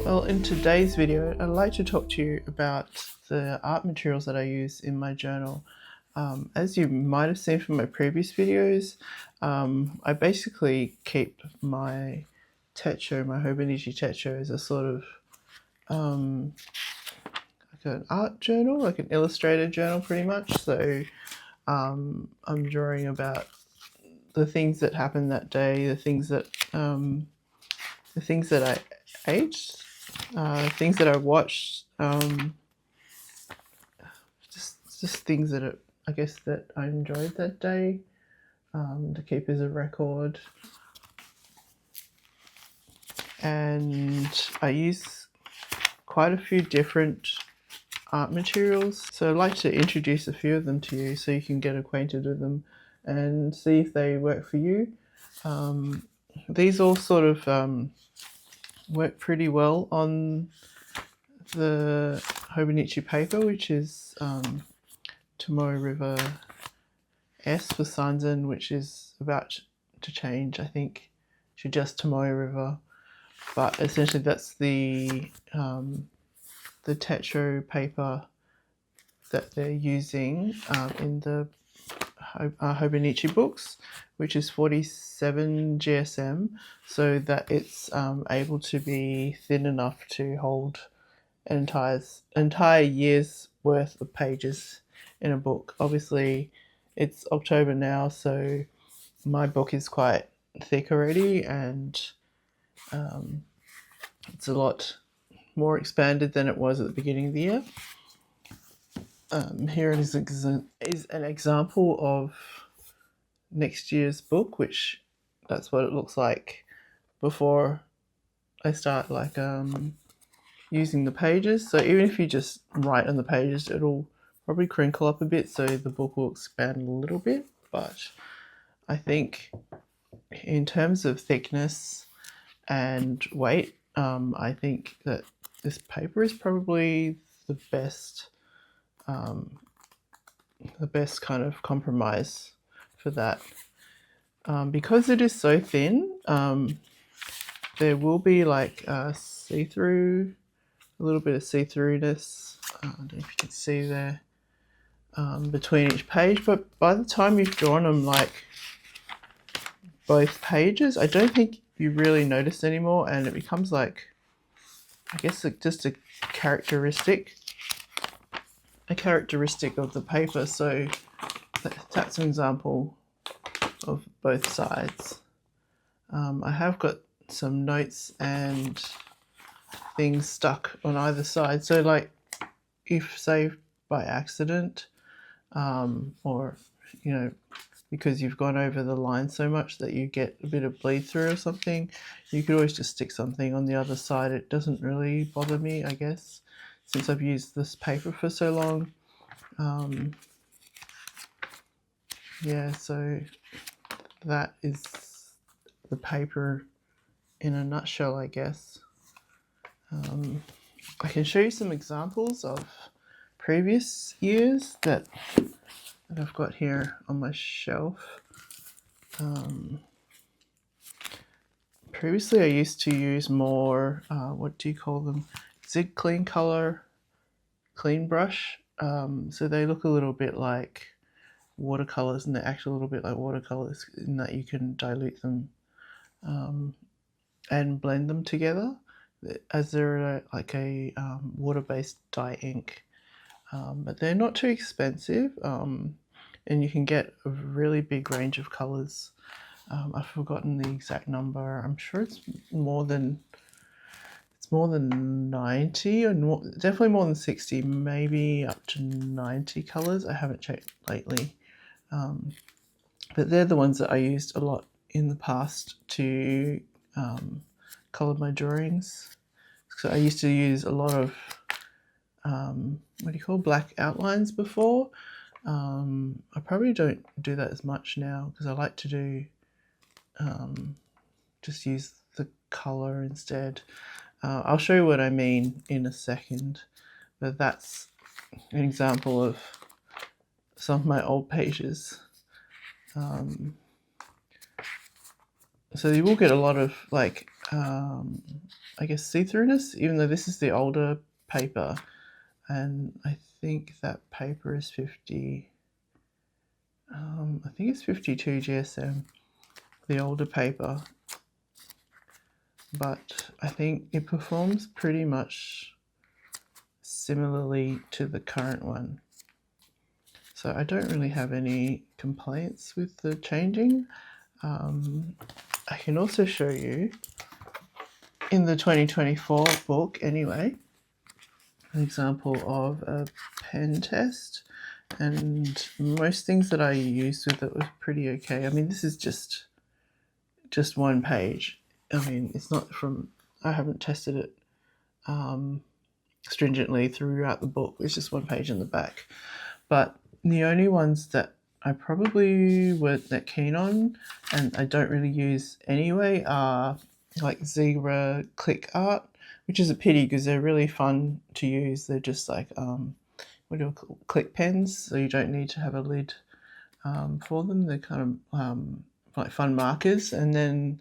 Well, in today's video, I'd like to talk to you about the art materials that I use in my journal. As you might have seen from my previous videos, I basically keep my Techo, my Hobonichi Techo, as a sort of like an art journal, like an illustrated journal pretty much. So I'm drawing about the things that happened that day, the things that I ate, things that I watched, just things that I guess that I enjoyed that day, to keep as a record. And I use quite a few different art materials, so I'd like to introduce a few of them to you so you can get acquainted with them and see if they work for you. These all sort of work pretty well on the Hobonichi paper, which is Tomoe River S for Sanzen, which is about to change, I think, to just Tomoe River. But essentially that's the Techo paper that they're using in the Hobonichi books, which is 47 GSM, so that it's able to be thin enough to hold an entire year's worth of pages in a book. Obviously, it's October now, so my book is quite thick already, and it's a lot more expanded than it was at the beginning of the year. Here is an example of next year's book, which that's what it looks like before I start using the pages. So even if you just write on the pages, it'll probably crinkle up a bit, so the book will expand a little bit. But I think in terms of thickness and weight, I think that this paper is probably the best kind of compromise for that. Because it is so thin, there will be like see-through, a little bit of see-throughness. I don't know if you can see there, between each page. But by the time you've drawn them, like both pages, I don't think you really notice anymore, and it becomes like, I guess, just a characteristic of the paper. So that's an example of both sides. I have got some notes and things stuck on either side, so like if, say, by accident, or because you've gone over the line so much that you get a bit of bleed through or something, you could always just stick something on the other side. It doesn't really bother me, I guess, since I've used this paper for so long. Yeah, so that is the paper in a nutshell, I guess. I can show you some examples of previous years that I've got here on my shelf. Previously I used to use more, what do you call them? Zig Clean Color Clean Brush. So they look a little bit like watercolors, and they're actually a little bit like watercolors in that you can dilute them and blend them together, as they're like a water-based dye ink. But they're not too expensive, and you can get a really big range of colors. I've forgotten the exact number. I'm sure it's more than 90, or definitely more than 60, maybe up to 90 colors. I haven't checked lately, but they're the ones that I used a lot in the past to color my drawings. So I used to use a lot of black outlines before. I probably don't do that as much now, because I like to do just use the color instead. I'll show you what I mean in a second, but that's an example of some of my old pages. So you will get a lot of like I guess, see-throughness, even though this is the older paper. And I think that paper is 50, I think it's 52 GSM, the older paper. But I think it performs pretty much similarly to the current one. So I don't really have any complaints with the changing. I can also show you in the 2024 book anyway, an example of a pen test, and most things that I used with it was pretty okay. I mean, this is just one page. I mean, it's not from, I haven't tested it stringently throughout the book. It's just one page in the back. But the only ones that I probably weren't that keen on, and I don't really use anyway, are like zebra click art, which is a pity because they're really fun to use. They're just like what do you call click pens, so you don't need to have a lid for them. They're kind of like fun markers. And then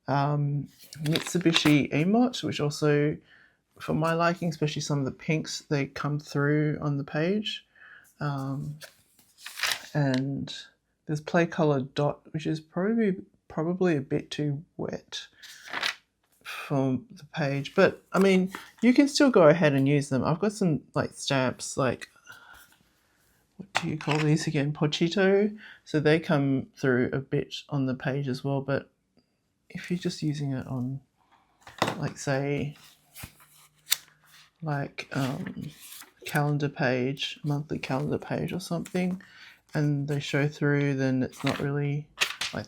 Mitsubishi Emot, which also, for my liking, especially some of the pinks, they come through on the page. And there's Play Color Dot, which is probably a bit too wet for the page, but I mean, you can still go ahead and use them. I've got some like stamps, like, what do you call these again? Pochito. So they come through a bit on the page as well, but if you're just using it on, like, say, like calendar page, monthly calendar page or something, and they show through, then it's not really like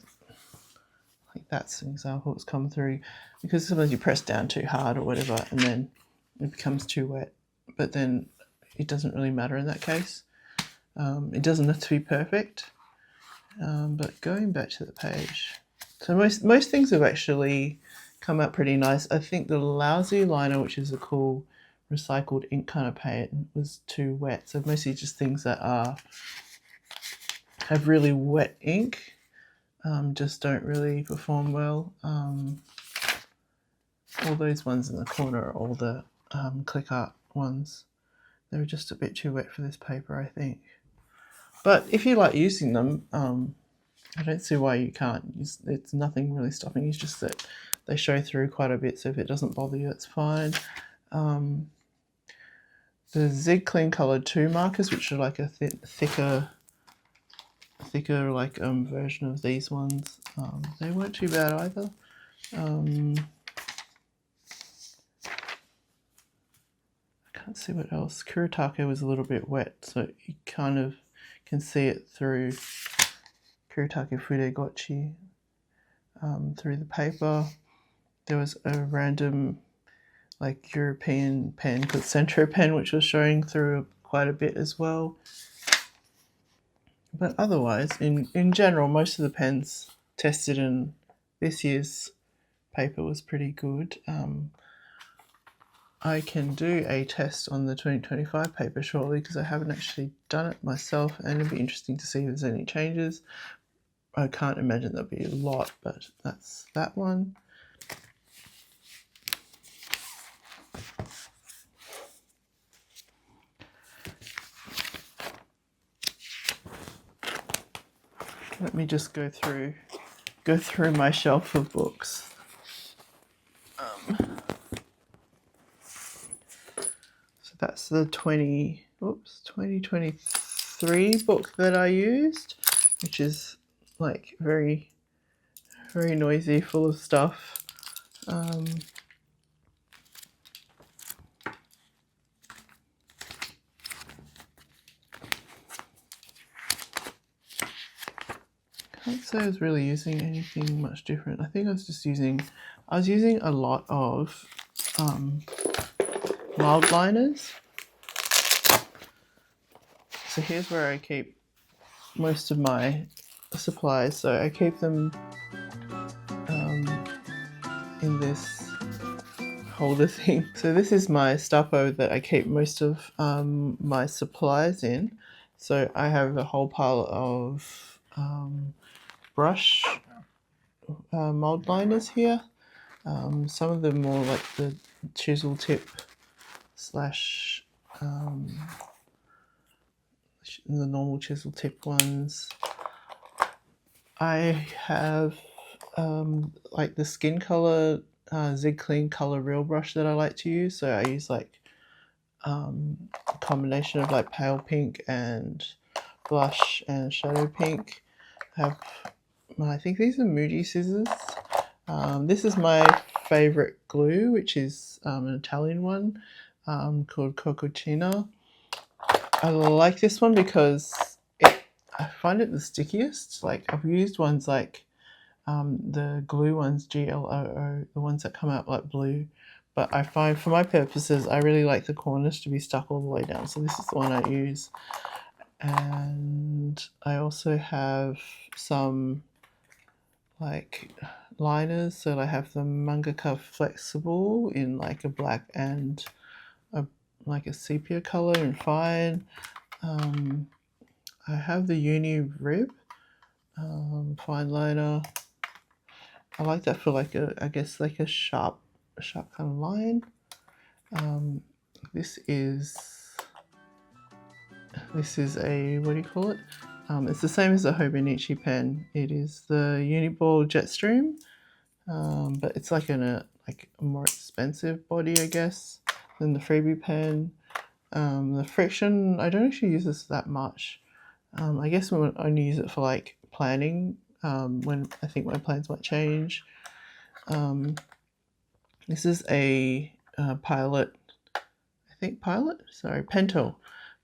that's an example. It's come through because sometimes you press down too hard or whatever, and then it becomes too wet. But then it doesn't really matter in that case. It doesn't have to be perfect. But going back to the page, so most things have actually come out pretty nice. I think the lousy liner, which is a cool recycled ink kind of paint, was too wet. So mostly just things that have really wet ink just don't really perform well. All those ones in the corner are all the click art ones. They're just a bit too wet for this paper, I think. But if you like using them, I don't see why you can't. It's nothing really stopping you. It's just that they show through quite a bit, so if it doesn't bother you, it's fine. The Zig Clean Color 2 markers, which are like a thicker like version of these ones, they weren't too bad either. I can't see what else. Kuretake was a little bit wet, so you kind of can see it through Kuretake Fudegochi through the paper. There was a random like European pen called Centro pen, which was showing through quite a bit as well. But otherwise, in general, most of the pens tested in this year's paper was pretty good. I can do a test on the 2025 paper shortly because I haven't actually done it myself, and it'd be interesting to see if there's any changes. I can't imagine there'll be a lot, but that's that one. Let me just go through my shelf of books. So that's the 2023 book that I used, which is like very, very noisy, full of stuff. Can't say I was really using anything much different. I think I was using a lot of mild liners. So here's where I keep most of my supplies. So I keep them in this holder thing. So this is my Stapo that I keep most of my supplies in. So I have a whole pile of brush mold liners here, Some of them more like the chisel tip slash the normal chisel tip ones. I have like the skin color Zig Clean color real brush that I like to use. So I use like a combination of like pale pink and blush and shadow pink. I think these are Moody scissors. This is my favorite glue, which is an Italian one called Cococina. I like this one because I find it the stickiest. Like I've used ones like the glue ones, GLOO, the ones that come out like blue. But I find for my purposes, I really like the corners to be stuck all the way down. So this is the one I use. And I also have some like liners. So I have the Mangaka Flexible in like a black and like a sepia color in fine. I have the Uni Rib fine liner. I like that for like I guess like a sharp kind of line. This is a, what do you call it? It's the same as the Hobonichi pen. It is the Uniball Jetstream, but it's like a more expensive body, I guess, than the freebie pen. The friction, I don't actually use this that much. I guess I only use it for like planning when I think my plans might change. This is a Pilot,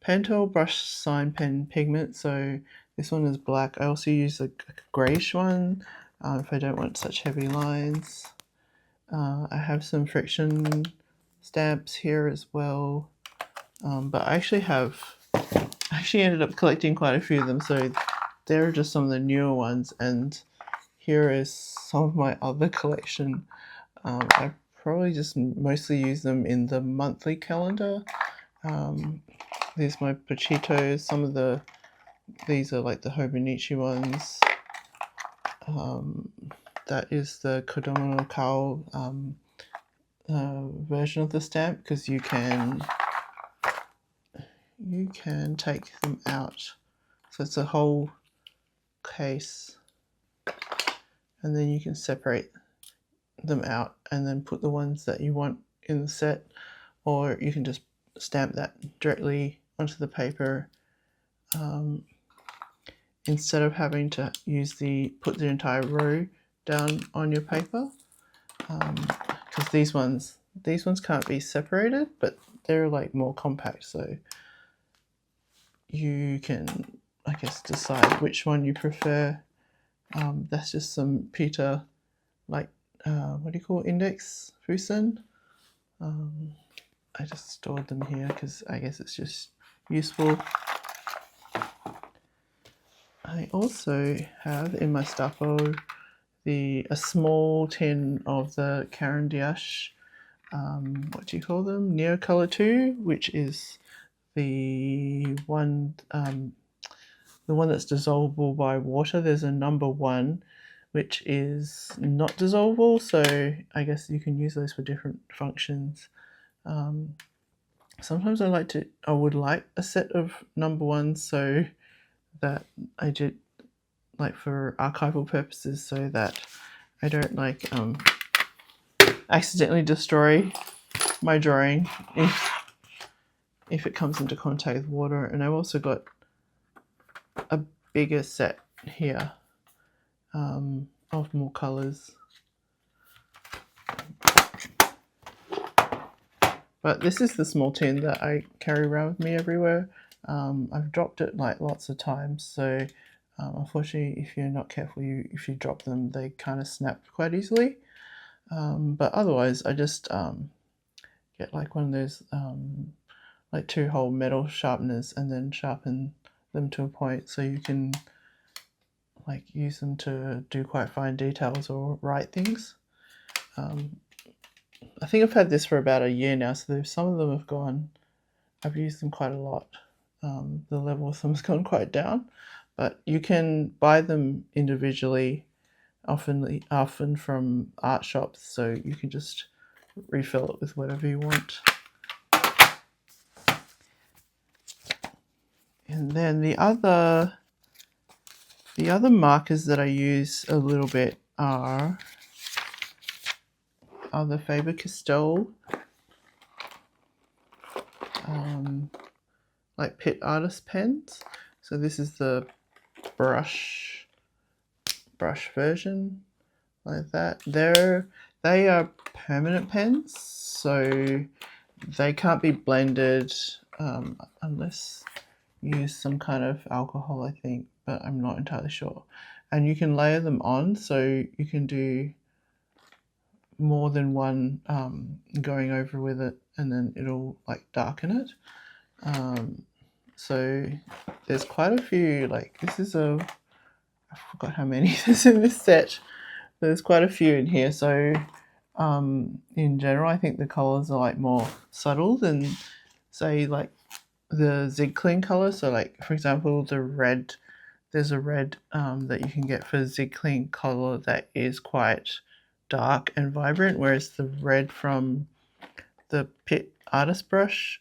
Pentel brush sign pen pigment. So this one is black. I also use a greyish one if I don't want such heavy lines. I have some friction stamps here as well, but I actually ended up collecting quite a few of them. So there are just some of the newer ones, and here is some of my other collection. I probably just mostly use them in the monthly calendar. These are my Pachitos. These are like the Hobonichi ones. That is the Kodomo no Kao version of the stamp, because you can take them out. So it's a whole case, and then you can separate them out and then put the ones that you want in the set, or you can just stamp that directly onto the paper instead of having to put the entire row down on your paper, because these ones can't be separated, but they're like more compact, so you can, I guess, decide which one you prefer. That's just some Peter, like what do you call it? Index Fusen. I just stored them here because I guess it's just useful. I also have in my Stufo a small tin of the Caran d'Ache, what do you call them? Neo Color 2, which is the one that's dissolvable by water. There's a number 1 which is not dissolvable, so I guess you can use those for different functions. Sometimes I would like a set of number 1s so that I did like for archival purposes, so that I don't like accidentally destroy my drawing if it comes into contact with water. And I've also got a bigger set here of more colors. But this is the small tin that I carry around with me everywhere. I've dropped it like lots of times, so unfortunately, if you're not careful, if you drop them, they kind of snap quite easily. But otherwise, I just get like one of those like 2-hole metal sharpeners, and then sharpen them to a point so you can like use them to do quite fine details or write things. I think I've had this for about a year now, so some of them have gone. I've used them quite a lot. The level of them has gone quite down, but you can buy them individually often from art shops, so you can just refill it with whatever you want. And then the other markers that I use a little bit are the Faber-Castell like Pitt Artist pens. So this is the brush version, like that. They are permanent pens, so they can't be blended unless you use some kind of alcohol, I think, but I'm not entirely sure. And you can layer them on, so you can do more than one going over with it, and then it'll like darken it. So there's quite a few, like I forgot how many there's in this set. There's quite a few in here. So in general, I think the colors are like more subtle than, say, like the Zig-Clean color. So like, for example, the red, there's a red that you can get for Zig-Clean color that is quite dark and vibrant, whereas the red from the Pitt Artist brush,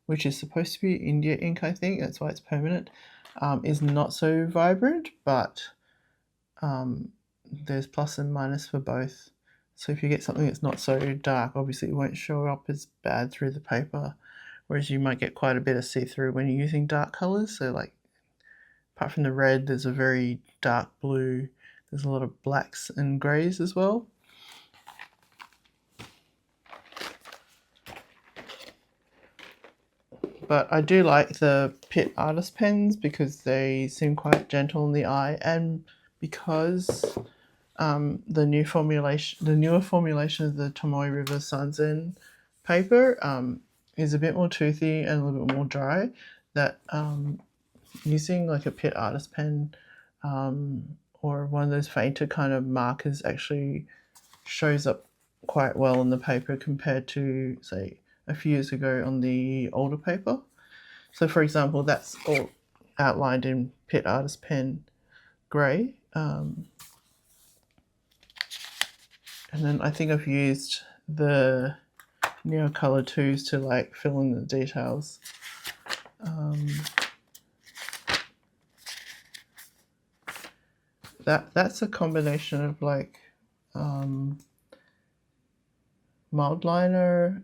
which is supposed to be India ink, I think, that's why it's permanent, is not so vibrant, but there's plus and minus for both. So if you get something that's not so dark, obviously it won't show up as bad through the paper, whereas you might get quite a bit of see-through when you're using dark colors. So like, apart from the red, there's a very dark blue, there's a lot of blacks and greys as well. But I do like the Pitt Artist pens because they seem quite gentle in the eye, and because the newer formulation of the Tomoe River Sanzen paper is a bit more toothy and a little bit more dry, that using like a Pitt Artist pen or one of those fainter kind of markers actually shows up quite well in the paper compared to, say, a few years ago on the older paper. So for example, that's all outlined in Pitt Artist pen grey. And then I think I've used the Neo Color 2s to like fill in the details. That's a combination of like mild liner,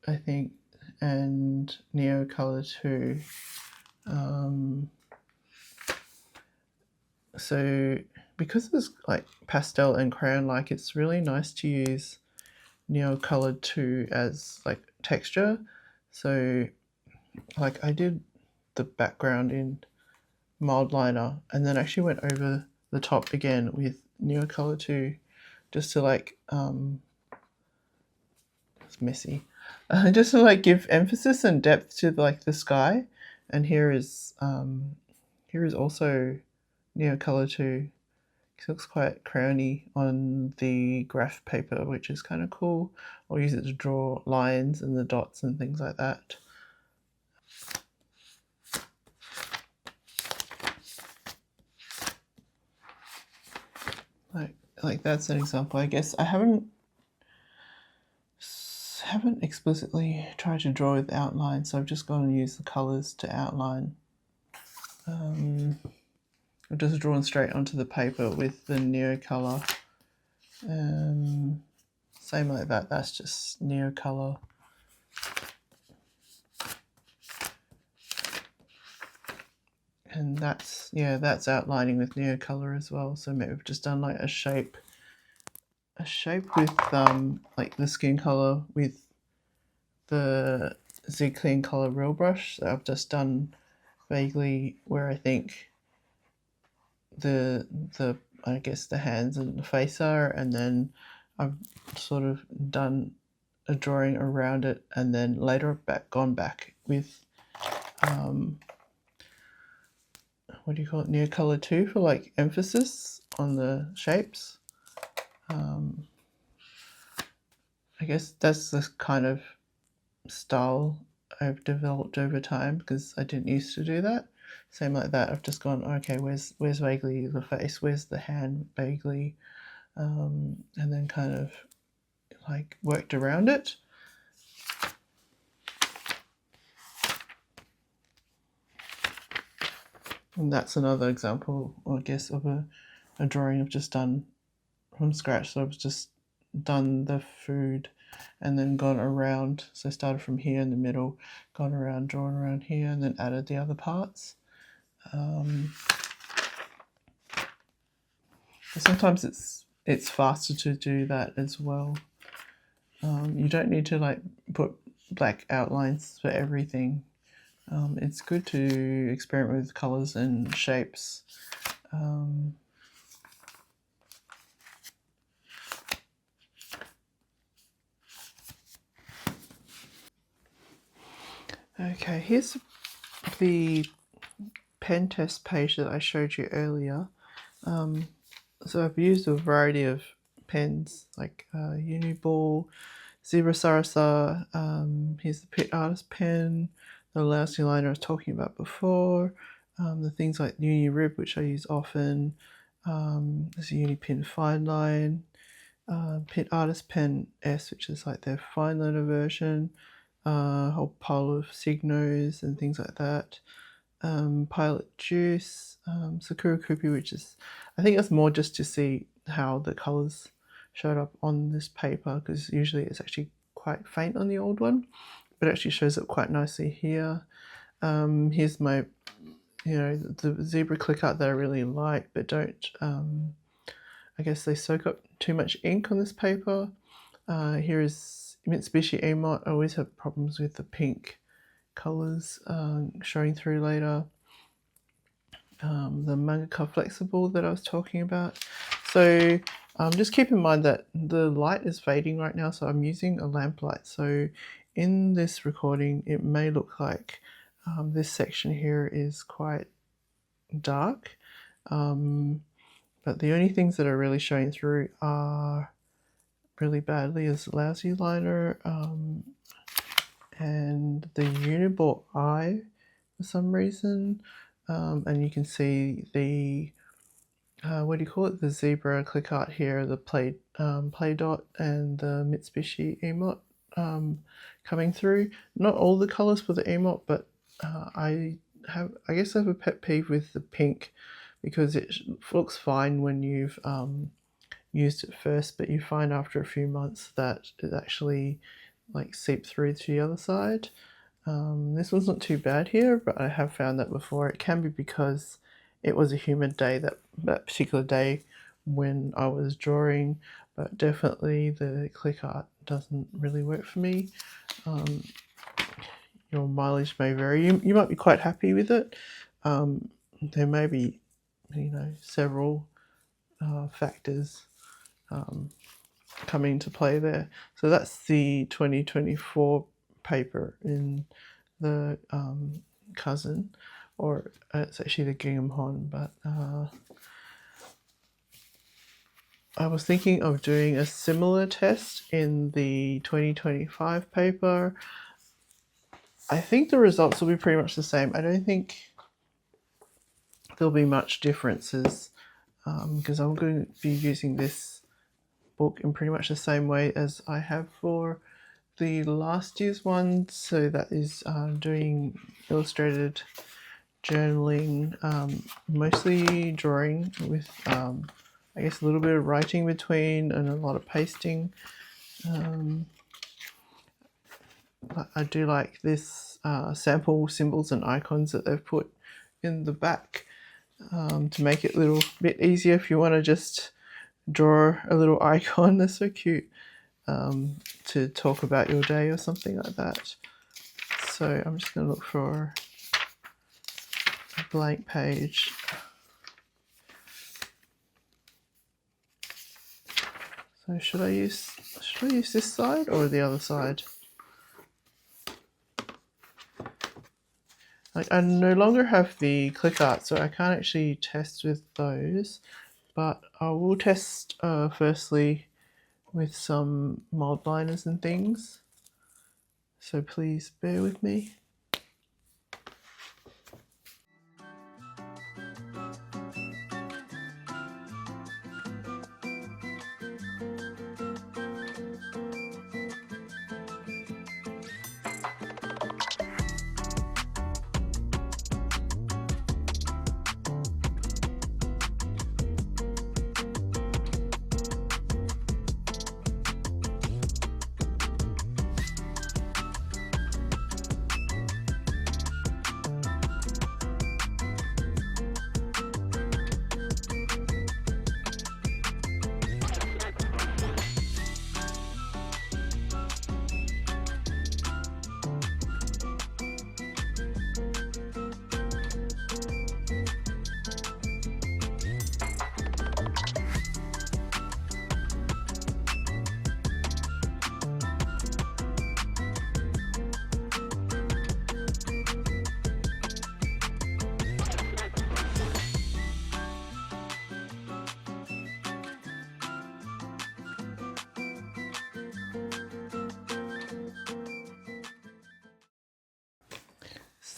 I think, and Neo Color 2. So because it's like pastel and crayon like, it's really nice to use Neo Color 2 as like texture. So like I did the background in mild liner and then actually went over the top again with Neo Color 2 just to like it's messy, just to like give emphasis and depth to like the sky. And here is also Neo Color 2. It looks quite crayony on the graph paper, which is kind of cool. I'll use it to draw lines and the dots and things like that. Like that's an example. I guess I haven't explicitly tried to draw with outline, so I've just gone and used the colors to outline. I've just drawn straight onto the paper with the Neo Color. Same like that, that's just Neo Color. And that's outlining with Neo Color as well. So maybe we've just done like a shape with like the skin color with the Zig-Clean color real brush. So I've just done vaguely where I think the I guess the hands and the face are, and then I've sort of done a drawing around it, and then later gone back with what do you call it, Neo Color 2 for like emphasis on the shapes. I guess that's the kind of style I've developed over time because I didn't used to do that. same like that. I've just gone, okay, where's vaguely the face, where's the hand vaguely, and then kind of like worked around it. And that's another example, I guess, of a drawing I've just done from scratch. So I've just done the food and then gone around. So I started from here in the middle, gone around, drawn around here, and then added the other parts. Sometimes it's faster to do that as well. You don't need to like put black outlines for everything. It's good to experiment with colors and shapes. Okay, here's the pen test page that I showed you earlier. So I've used a variety of pens like Uniball, Zebra Sarasa, here's the Pit Artist pen, the lousy liner I was talking about before, the things like Uni Rib, which I use often, there's a Unipin Fine Line, Pit Artist Pen S, which is like their fine liner version, a whole pile of Signos and things like that. Pilot Juice, Sakura Kupi, which is, I think it's more just to see how the colours showed up on this paper, because usually it's actually quite faint on the old one, but it actually shows up quite nicely here. Here's my, the zebra click art that I really like, but don't, I guess they soak up too much ink on this paper. Here is Mitsubishi Emot. I always have problems with the pink colours showing through later. The Mangaka Flexible that I was talking about. So just keep in mind that the light is fading right now, so I'm using a lamplight. So in this recording, it may look like this section here is quite dark, but the only things that are really showing through are really badly is lousy liner and the Uniball eye for some reason. And you can see the what do you call it? The zebra click art here, the play dot, and the Mitsubishi Emot coming through. Not all the colours for the Emot, but I guess I have a pet peeve with the pink, because it looks fine when you've used it first, but you find after a few months that it actually like seep through to the other side. This one's not too bad here, but I have found that before. It can be because it was a humid day that particular day when I was drawing, but definitely the click art doesn't really work for me. Your mileage may vary. You might be quite happy with it. There may be, several factors coming into play there. So that's the 2024 paper in the Cousin, or it's actually the Gingham Hon, but I was thinking of doing a similar test in the 2025 paper. I think the results will be pretty much the same. I don't think there'll be much differences because I'm going to be using this book in pretty much the same way as I have for the last year's one. So that is doing illustrated journaling, mostly drawing with I guess a little bit of writing between and a lot of pasting. I do like this sample symbols and icons that they've put in the back to make it a little bit easier if you want to just draw a little icon. They're so cute to talk about your day or something like that. So I'm just going to look for a blank page. So should I use this side or the other side? Like, I no longer have the click art, so I can't actually test with those, but I will test firstly with some mold liners and things. So please bear with me.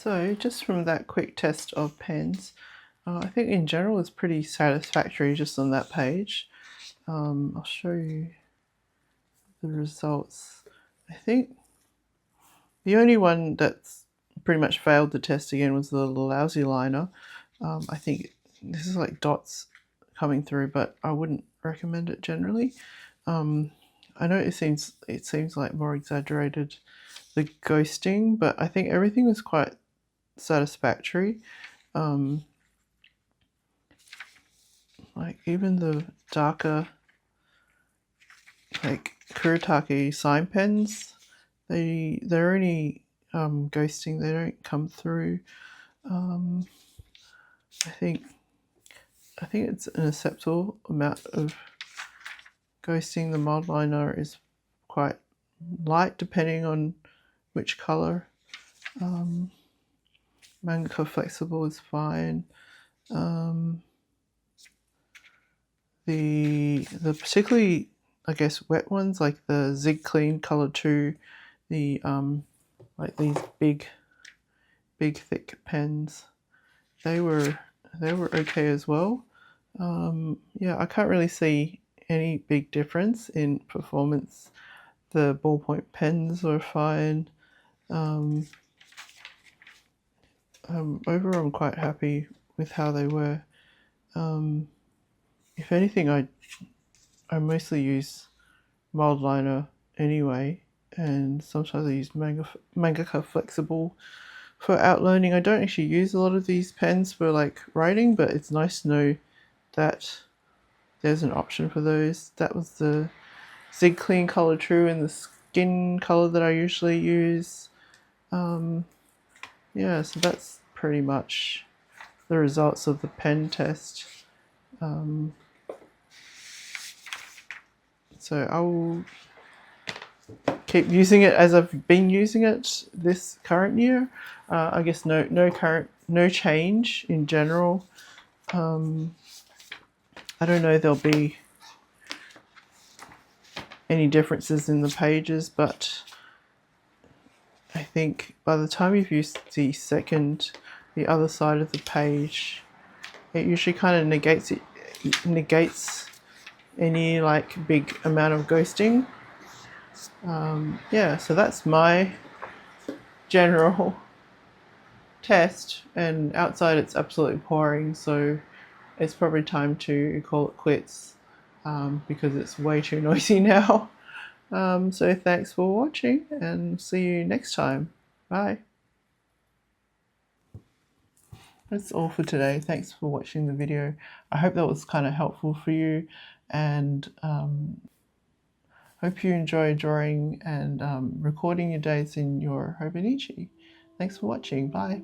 So just from that quick test of pens, I think in general it's pretty satisfactory just on that page. I'll show you the results. I think the only one that's pretty much failed the test again was the lousy liner. I think this is like dots coming through, but I wouldn't recommend it generally. I know it seems like more exaggerated, the ghosting, but I think everything was quite satisfactory. Like even the darker, like Kuretake sign pens, they're only ghosting. They don't come through. I think it's an acceptable amount of ghosting. The mild liner is quite light depending on which color. Manga flexible is fine. The particularly, I guess, wet ones like the Zig Clean Color 2, the like these big thick pens, they were okay as well. Yeah, I can't really see any big difference in performance. The ballpoint pens were fine. Overall, I'm quite happy with how they were. If anything, I mostly use mild liner anyway, and sometimes I use Mangaka Flexible for outlining. I don't actually use a lot of these pens for like writing, but it's nice to know that there's an option for those. That was the Zig Clean Color True and the skin color that I usually use. Yeah, so that's pretty much the results of the pen test. So I will keep using it as I've been using it this current year. I guess no change in general. I don't know there'll be any differences in the pages, but I think by the time you've used the other side of the page, it usually kind of negates any like big amount of ghosting. Yeah, so that's my general test, and outside it's absolutely pouring, so it's probably time to call it quits because it's way too noisy now. So thanks for watching and see you next time. Bye. That's all for today. Thanks for watching the video. I hope that was kind of helpful for you, and hope you enjoy drawing and recording your days in your Hobonichi. Thanks for watching. Bye.